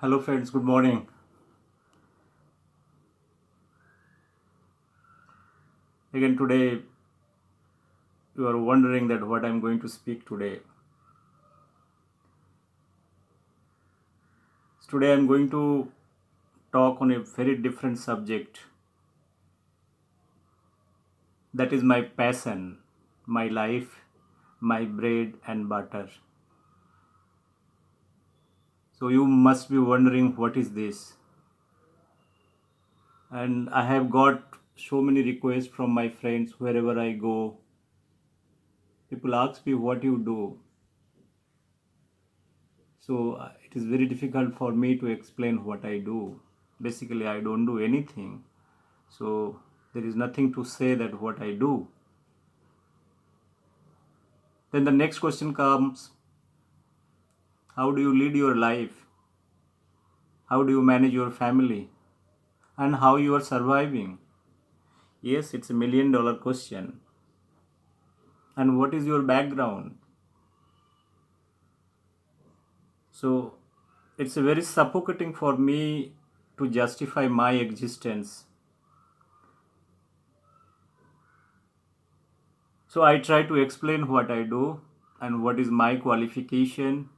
Hello friends, good morning. Again today you are wondering that what I'm going to speak today. Today I'm going to talk on a very different subject. That is my passion, my life, my bread and butter. So you must be wondering what is this? And I have got so many requests from my friends wherever I go. People ask me what you do. So it is very difficult for me to explain what I do. Basically, I don't do anything. So there is nothing to say that what I do. Then the next question comes, how do you lead your life? How do you manage your family? And how you are surviving? Yes, it's $1 million question. And what is your background? So it's very suffocating for me to justify my existence. So I try to explain what I do and what is my qualification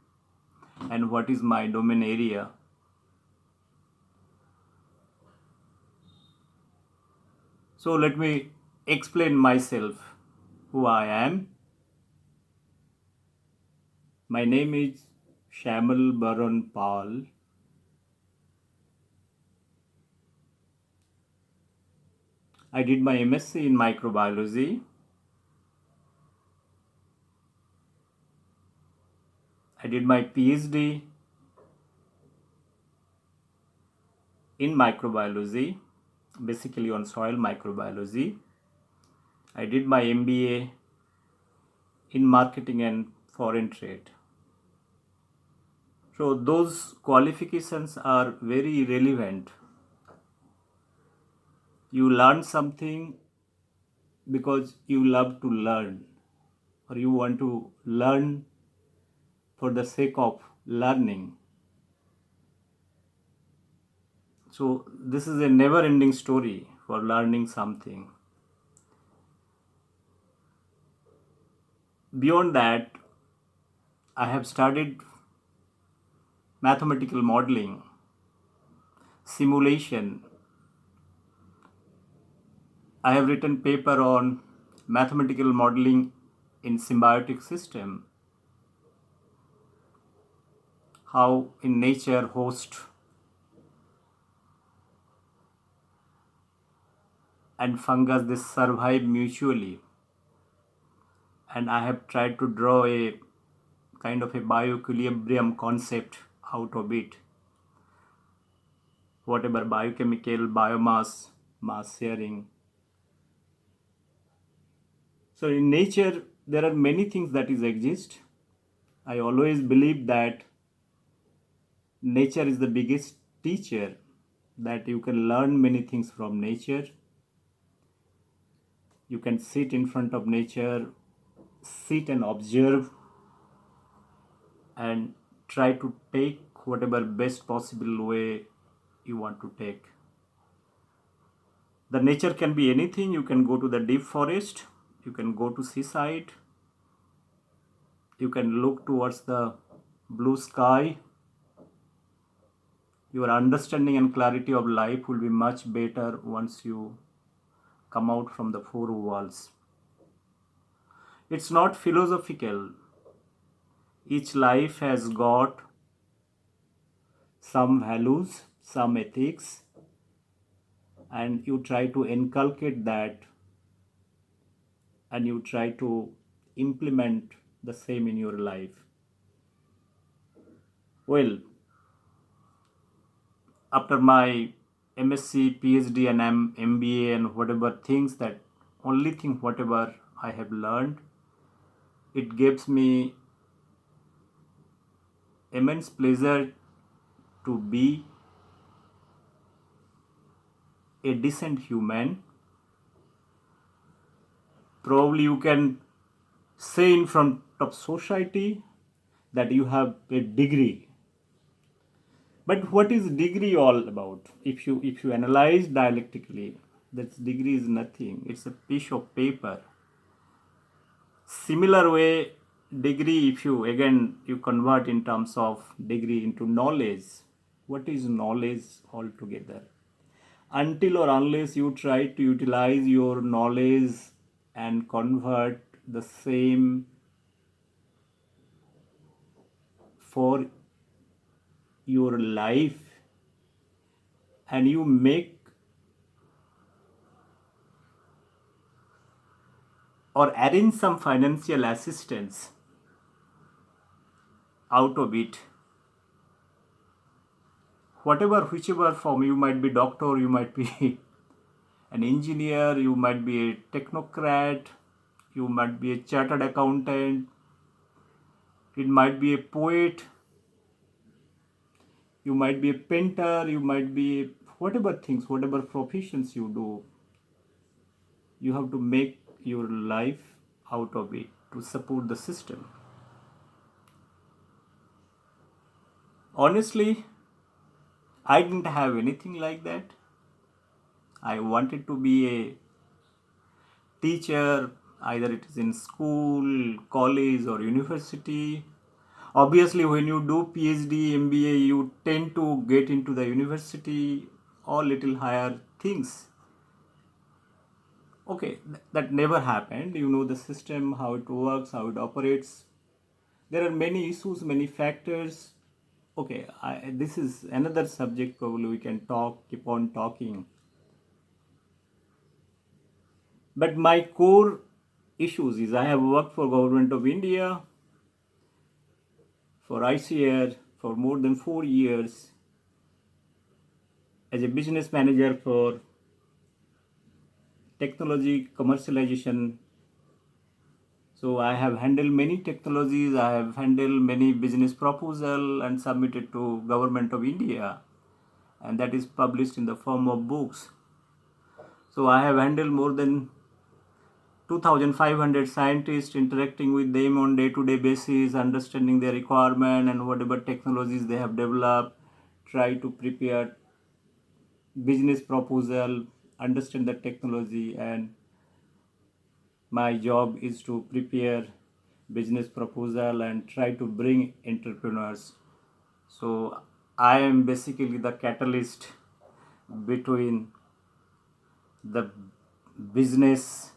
and what is my domain area. So let me explain myself, who I am. My name is Shamal Baron Paul. I did my MSc in microbiology. I did my PhD in microbiology, basically on soil microbiology. I did my MBA in marketing and foreign trade. So those qualifications are very relevant. You learn something because you love to learn, or you want to learn for the sake of learning. So this is a never ending story for learning something. Beyond that, I have studied mathematical modeling, simulation. I have written paper on mathematical modeling in symbiotic system, how in nature host and fungus they survive mutually, and I have tried to draw a kind of a bioequilibrium concept out of it, whatever biochemical biomass mass sharing. So in nature there are many things that is exist. I always believe that nature is the biggest teacher, that you can learn many things from nature. You can sit in front of nature, sit and observe, and try to take whatever best possible way you want to take. The nature can be anything. You can go to the deep forest, you can go to seaside, you can look towards the blue sky. Your understanding and clarity of life will be much better once you come out from the four walls. It's not philosophical. Each life has got some values, some ethics, and you try to inculcate that and you try to implement the same in your life. Well, after my MSc, PhD, and MBA, and whatever things that only thing whatever I have learned, it gives me immense pleasure to be a decent human. Probably you can say in front of society that you have a degree, But what is degree all about? If you analyze dialectically, that degree is nothing. It's a piece of paper. Similar way, degree, if you again you convert in terms of degree into knowledge, what is knowledge altogether? Until or unless you try to utilize your knowledge and convert the same for your life, and you make or arrange some financial assistance out of it, whatever, whichever form, you might be doctor, you might be an engineer, you might be a technocrat, you might be a chartered accountant, it might be a poet, you might be a painter, you might be whatever things, whatever professions you do, you have to make your life out of it to support the system. Honestly, I didn't have anything like that. I wanted to be a teacher, either it is in school, college, or university. Obviously, when you do PhD, MBA, you tend to get into the university or little higher things. Okay, that never happened. You know the system, how it works, how it operates. There are many issues, many factors. Okay, this is another subject. Probably we can keep on talking. But my core issues is I have worked for Government of India for ICR for more than 4 years as a business manager for technology commercialization. So I have handled many technologies, I have handled many business proposal and submitted to Government of India, and that is published in the form of books. So I have handled more than 2500 scientists, interacting with them on day-to-day basis, understanding their requirement and whatever technologies they have developed, try to prepare business proposal, understand the technology, and my job is to prepare business proposal and try to bring entrepreneurs. So I am basically the catalyst between the business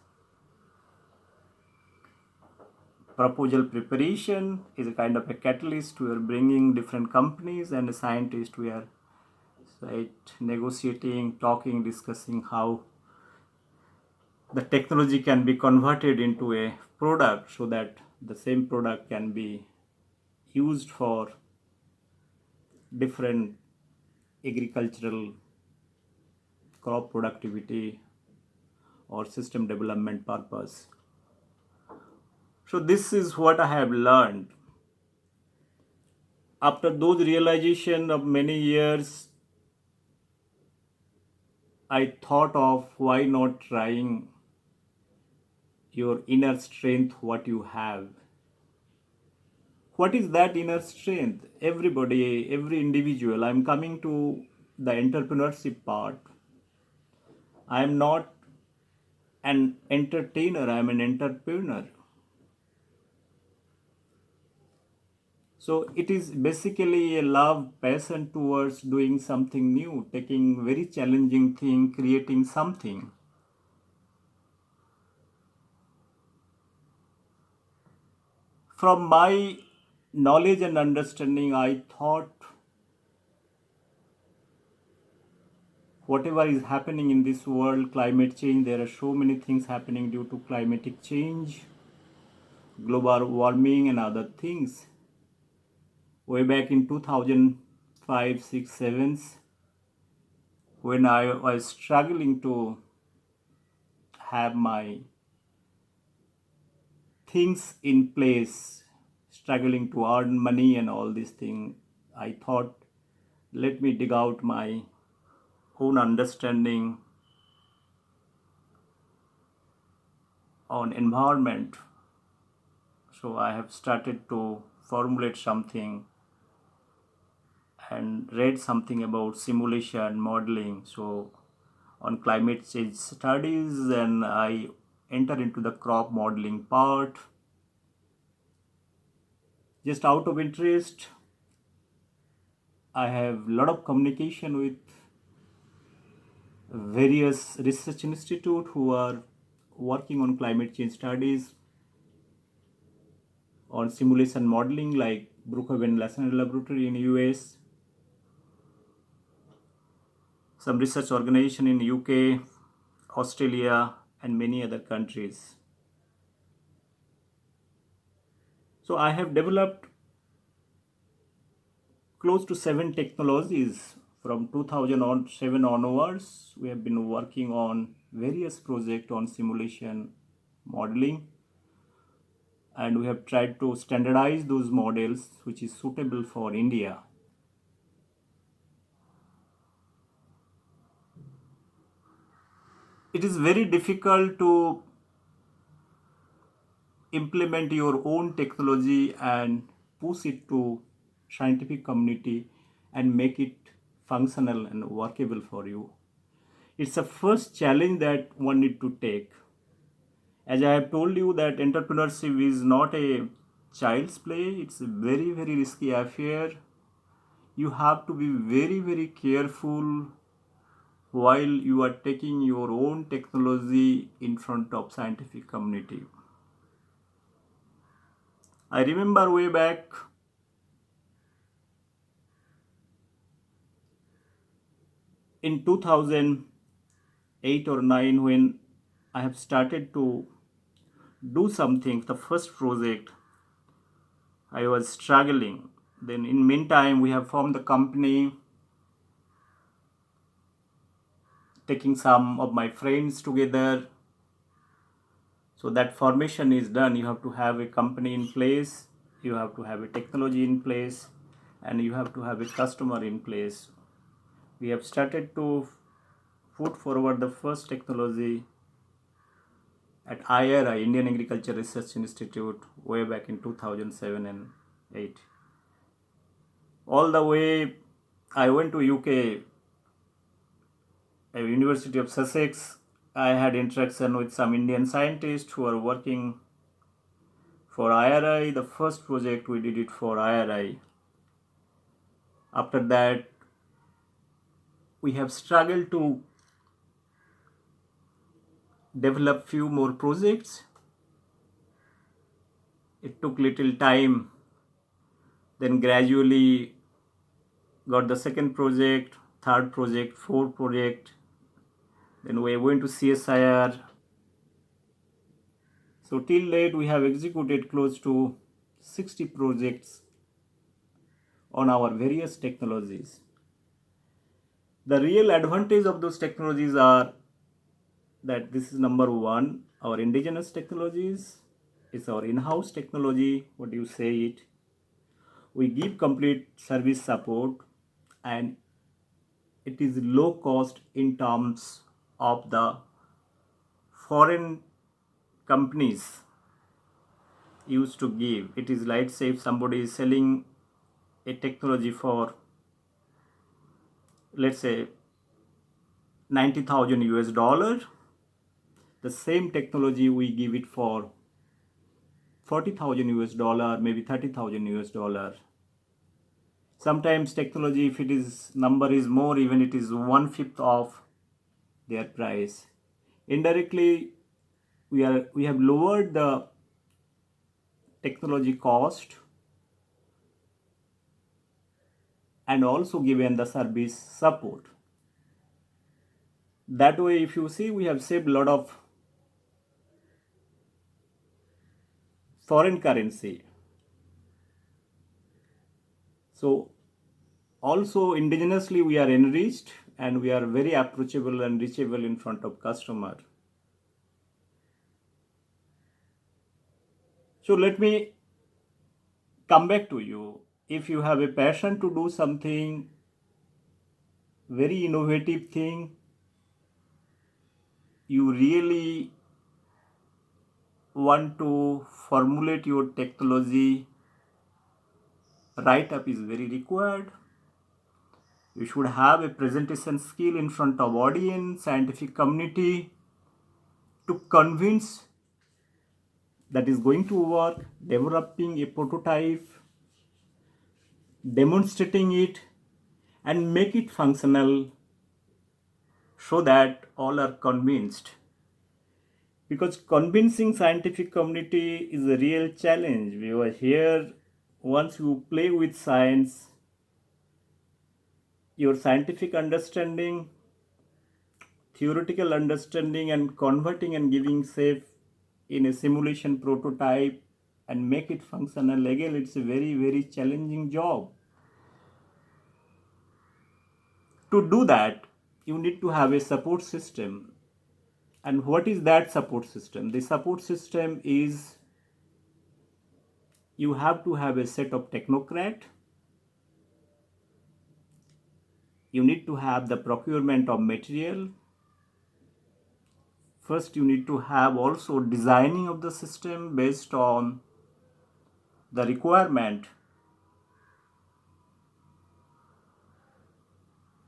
proposal preparation is a kind of a catalyst. We are bringing different companies, and a scientist, we are negotiating, talking, discussing how the technology can be converted into a product so that the same product can be used for different agricultural crop productivity or system development purpose. So this is what I have learned. After those realization of many years, I thought of why not trying your inner strength, what you have. What is that inner strength? Everybody, every individual. I'm coming to the entrepreneurship part. I am not an entertainer, I am an entrepreneur. So it is basically a love, passion towards doing something new, taking very challenging thing, creating something. From my knowledge and understanding, I thought whatever is happening in this world, climate change, there are so many things happening due to climatic change, global warming, and other things. Way back in 2005, 6, 7, when I was struggling to have my things in place, struggling to earn money and all these things, I thought, let me dig out my own understanding on environment. So I have started to formulate something, and read something about simulation modeling. So on climate change studies, and I enter into the crop modeling part. Just out of interest, I have a lot of communication with various research institute who are working on climate change studies on simulation modeling, like Brookhaven National Laboratory in US, some research organization in UK, Australia, and many other countries. So I have developed close to 7 technologies from 2007 onwards. We have been working on various projects on simulation modeling, and we have tried to standardize those models which is suitable for India. It is very difficult to implement your own technology and push it to scientific community and make it functional and workable for you. It's the first challenge that one need to take. As I have told you that entrepreneurship is not a child's play, it's a very, very risky affair. You have to be very, very careful while you are taking your own technology in front of scientific community. I remember way back in 2008 or 9 when I have started to do something, the first project, I was struggling. Then in meantime, we have formed the company, taking some of my friends together. So that formation is done. You have to have a company in place, you have to have a technology in place, and you have to have a customer in place. We have started to put forward the first technology at IRI, Indian Agriculture Research Institute, way back in 2007 and 8. All the way, I went to UK, University of Sussex. I had interaction with some Indian scientists who are working for IRI. The first project we did it for IRI. After that, we have struggled to develop few more projects. It took little time. Then gradually got the second project, third project, fourth project. Then we went to CSIR. So till date we have executed close to 60 projects on our various technologies. The real advantage of those technologies are that this is number one, our indigenous technologies, it's our in-house technology, what do you say it. We give complete service support, and it is low cost in terms of the foreign companies used to give. It is like, say, if somebody is selling a technology for, let's say, 90,000 US dollar, the same technology we give it for 40,000 US dollar, maybe 30,000 US dollar. Sometimes technology, if it is number is more, even it is 1/5 of their price. Indirectly, we have lowered the technology cost and also given the service support. That way, if you see, we have saved a lot of foreign currency. So also indigenously we are enriched and we are very approachable and reachable in front of customer. So let me come back to you. If you have a passion to do something very innovative thing, you really want to formulate your technology, write up is very required. You should have a presentation skill in front of audience, scientific community to convince that is going to work, developing a prototype, demonstrating it, and make it functional so that all are convinced. Because convincing scientific community is a real challenge. We were here, once you play with science, your scientific understanding, theoretical understanding, and converting and giving safe in a simulation prototype and make it functional again, it's a very, very challenging job. To do that, you need to have a support system. And what is that support system? The support system is, you have to have a set of technocrat. You need to have the procurement of material. First, you need to have also designing of the system based on the requirement.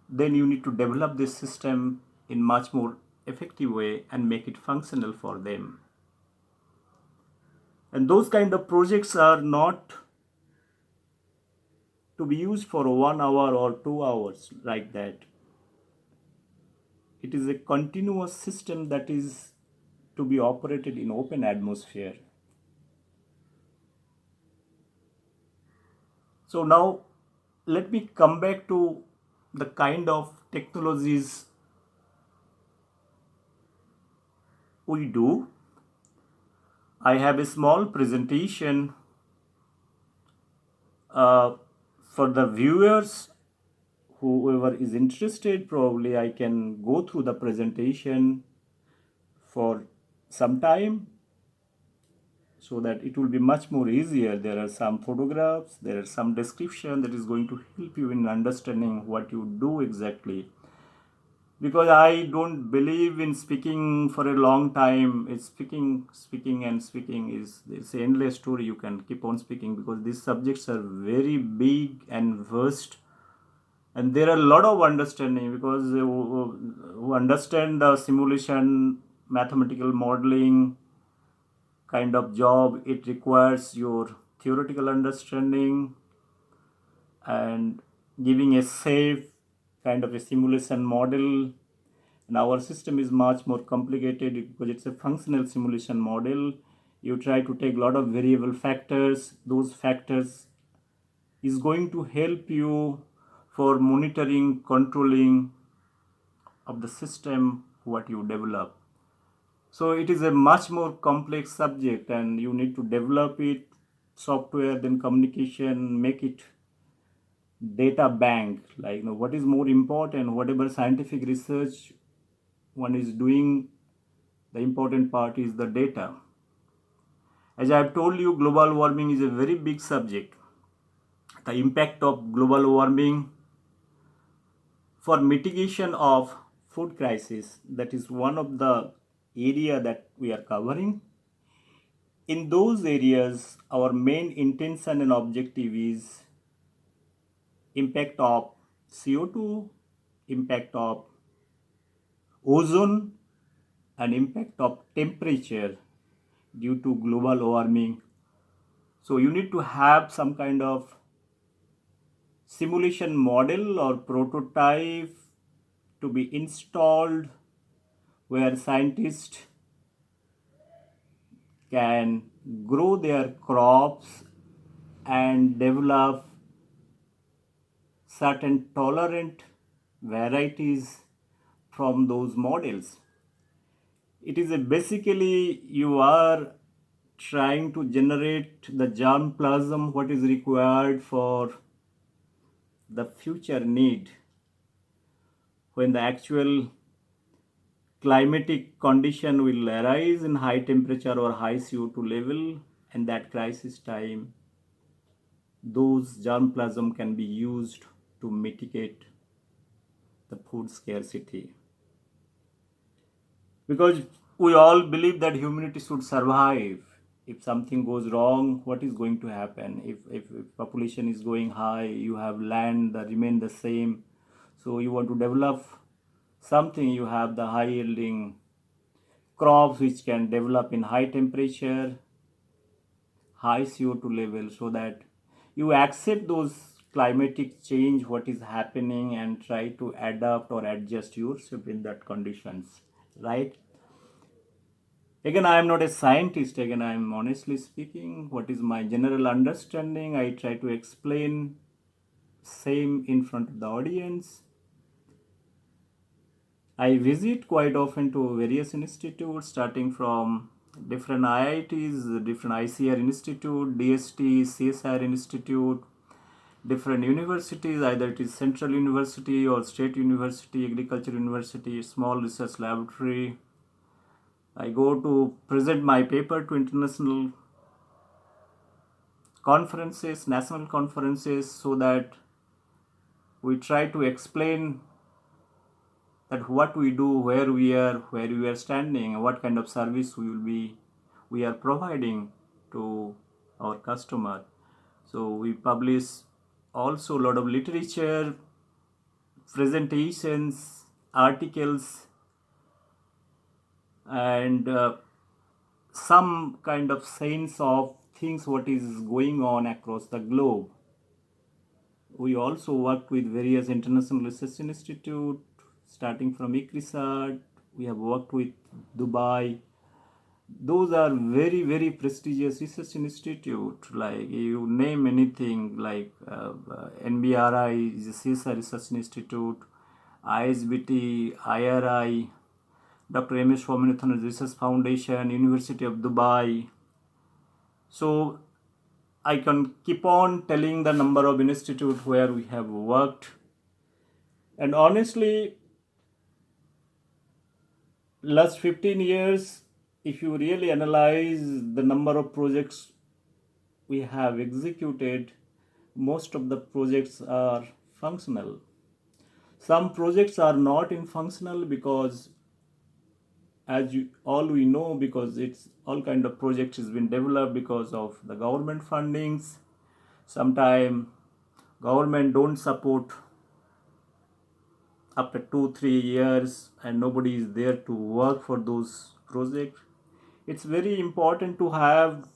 Then you need to develop this system in much more effective way and make it functional for them. And those kind of projects are not to be used for 1 hour or 2 hours like that. It is a continuous system that is to be operated in open atmosphere. So now let me come back to the kind of technologies we do. I have a small presentation uh, for the viewers. Whoever is interested, probably I can go through the presentation for some time so that it will be much more easier. There are some photographs, there are some description that is going to help you in understanding what you do exactly. Because I don't believe in speaking for a long time. It's speaking and speaking is, it's an endless story. You can keep on speaking because these subjects are very big and vast, and there are a lot of understanding. Because who understand the simulation, mathematical modeling kind of job, it requires your theoretical understanding and giving a safe kind of a simulation model. And our system is much more complicated because it's a functional simulation model. You try to take a lot of variable factors. Those factors is going to help you for monitoring, controlling of the system what you develop. So it is a much more complex subject, and you need to develop it, software, then communication, make it data bank. Like, what is more important, whatever scientific research one is doing, the important part is the data. As I have told you, global warming is a very big subject. The impact of global warming for mitigation of food crisis, that is one of the area that we are covering. In those areas, our main intention and objective is impact of CO2, impact of ozone, and impact of temperature due to global warming. So you need to have some kind of simulation model or prototype to be installed where scientists can grow their crops and develop certain tolerant varieties from those models. It is basically you are trying to generate the germ plasm what is required for the future need when the actual climatic condition will arise in high temperature or high CO2 level. And that crisis time, those germplasm can be used to mitigate the food scarcity. Because we all believe that humanity should survive. If something goes wrong, what is going to happen? If population is going high, you have land that remain the same. So you want to develop something, you have the high yielding crops which can develop in high temperature, high CO2 level, so that you accept those climatic change what is happening and try to adapt or adjust yourself in that conditions, right? Again, I am not a scientist. Again, I am honestly speaking what is my general understanding. I try to explain same in front of the audience. I visit quite often to various institutes, starting from different IITs, different ICR Institute, DST, CSR Institute, different universities, either it is Central University or State University, Agriculture University, small research laboratory. I go to present my paper to international conferences, national conferences, so that we try to explain that what we do, where we are standing, and what kind of service we are providing to our customer. So we publish also a lot of literature, presentations, articles, and some kind of sense of things what is going on across the globe. We also worked with various international research institute, starting from ICRISAT. We have worked with Dubai. Those are very prestigious research institute. Like you name anything, like NBRI is a CSR Research Institute, ISBT, IRI, Dr. M.S. Swaminathan Research Foundation, University of Dubai. So I can keep on telling the number of institutes where we have worked. And honestly, last 15 years, if you really analyze the number of projects we have executed, most of the projects are functional. Some projects are not in functional because, as you all we know, because it's all kind of projects has been developed because of the government fundings. Sometimes government don't support after 2 3 years and nobody is there to work for those projects. It's very important to have